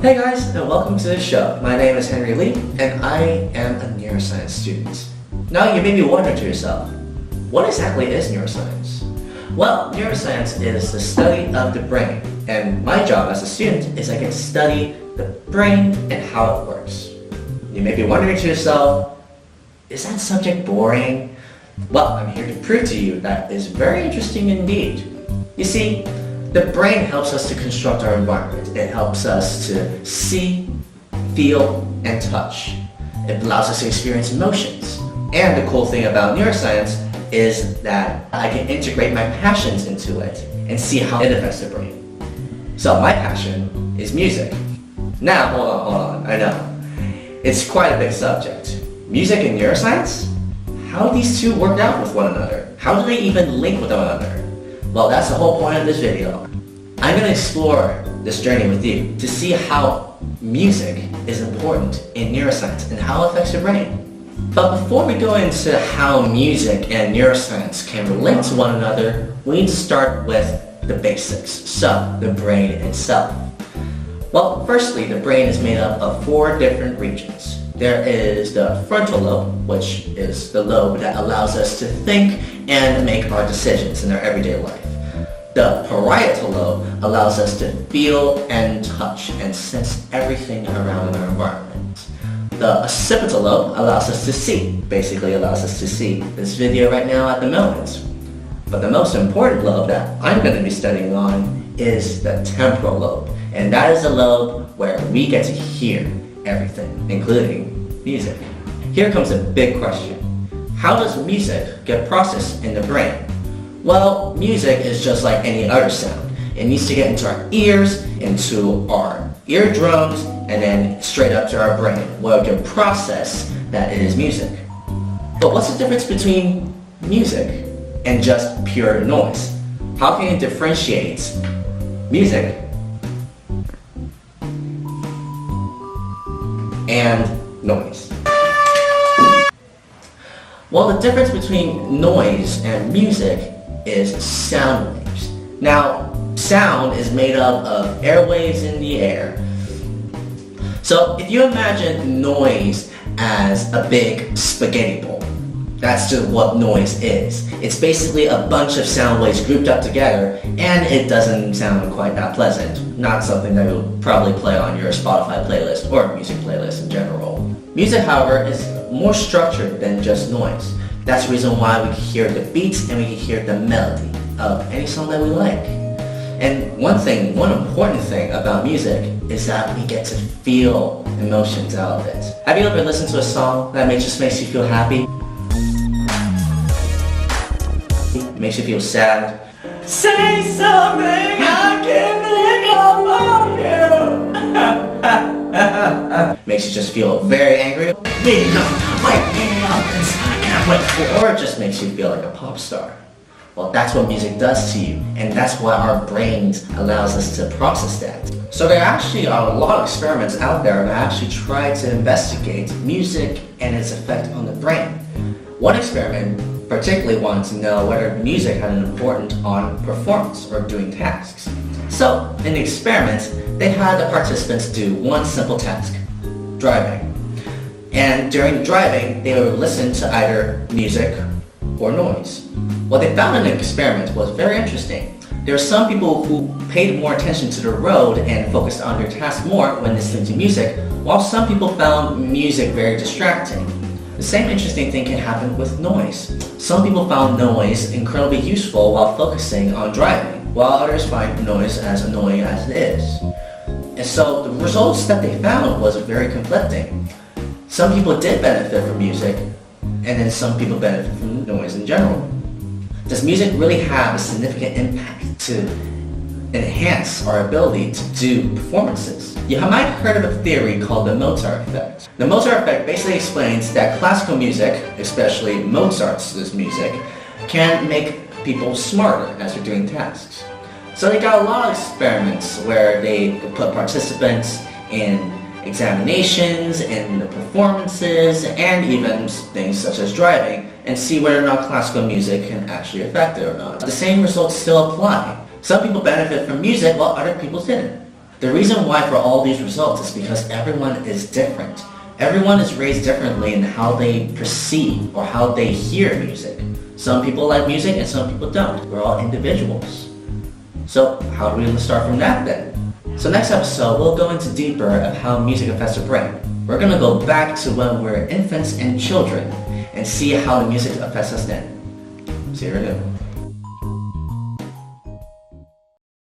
Hey guys, and welcome to the show. My name is Henry Lee, and I am a neuroscience student. Now you may be wondering to yourself, what exactly is neuroscience? Well, neuroscience is the study of the brain, and my job as a student is I get to study the brain and how it works. You may be wondering to yourself, is that subject boring? Well, I'm here to prove to you that it's very interesting indeed. You see, the brain helps us to construct our environment. It helps us to see, feel, and touch. It allows us to experience emotions. And the cool thing about neuroscience is that I can integrate my passions into it and see how it affects the brain. So my passion is music. Now, hold on, I know. It's quite a big subject. Music and neuroscience? How do these two work out with one another? How do they even link with one another? Well, that's the whole point of this video. I'm going to explore this journey with you to see how music is important in neuroscience and how it affects your brain. But before we go into how music and neuroscience can relate to one another, we need to start with the basics, so the brain itself. Well, firstly, the brain is made up of 4 different regions. There is the frontal lobe, which is the lobe that allows us to think and make our decisions in our everyday life. The parietal lobe allows us to feel and touch and sense everything around in our environment. The occipital lobe allows us to see, basically allows us to see this video right now at the moment. But the most important lobe that I'm going to be studying on is the temporal lobe. And that is the lobe where we get to hear everything, including music. Here comes a big question. How does music get processed in the brain? Well, music is just like any other sound. It needs to get into our ears, into our eardrums, and then straight up to our brain, where we can process that it is music. But what's the difference between music and just pure noise? How can you differentiate music and noise? Well, the difference between noise and music is sound waves. Now, sound is made up of airwaves in the air. So if you imagine noise as a big spaghetti bowl, that's just what noise is. It's basically a bunch of sound waves grouped up together, and it doesn't sound quite that pleasant. Not something that you'll probably play on your Spotify playlist or music playlist in general. Music, however, is more structured than just noise. That's the reason why we can hear the beats and we can hear the melody of any song that we like. And one important thing about music is that we get to feel emotions out of it. Have you ever listened to a song that just makes you feel happy? Makes you feel sad? Say something, I can think about you. Makes you just feel very angry. Or it just makes you feel like a pop star. Well, that's what music does to you, and that's why our brains allows us to process that. So there actually are a lot of experiments out there that actually try to investigate music and its effect on the brain. One experiment particularly wanted to know whether music had an importance on performance or doing tasks. So in the experiment, they had the participants do one simple task, driving. And during driving, they would listen to either music or noise. What they found in the experiment was very interesting. There were some people who paid more attention to the road and focused on their task more when listening to music, while some people found music very distracting. The same interesting thing can happen with noise. Some people found noise incredibly useful while focusing on driving, while others find noise as annoying as it is. And so the results that they found was very conflicting. Some people did benefit from music, and then some people benefit from noise in general. Does music really have a significant impact to enhance our ability to do performances? You might have heard of a theory called the Mozart effect. The Mozart effect basically explains that classical music, especially Mozart's music, can make people smarter as they're doing tasks. So they got a lot of experiments where they put participants in examinations, in the performances, and even things such as driving, and see whether or not classical music can actually affect it or not. The same results still apply. Some people benefit from music while other people didn't. The reason why for all these results is because everyone is different. Everyone is raised differently in how they perceive or how they hear music. Some people like music and some people don't. We're all individuals. So how do we start from that then? So next episode, we'll go into deeper of how music affects the brain. We're going to go back to when we're infants and children and see how the music affects us then. See you again.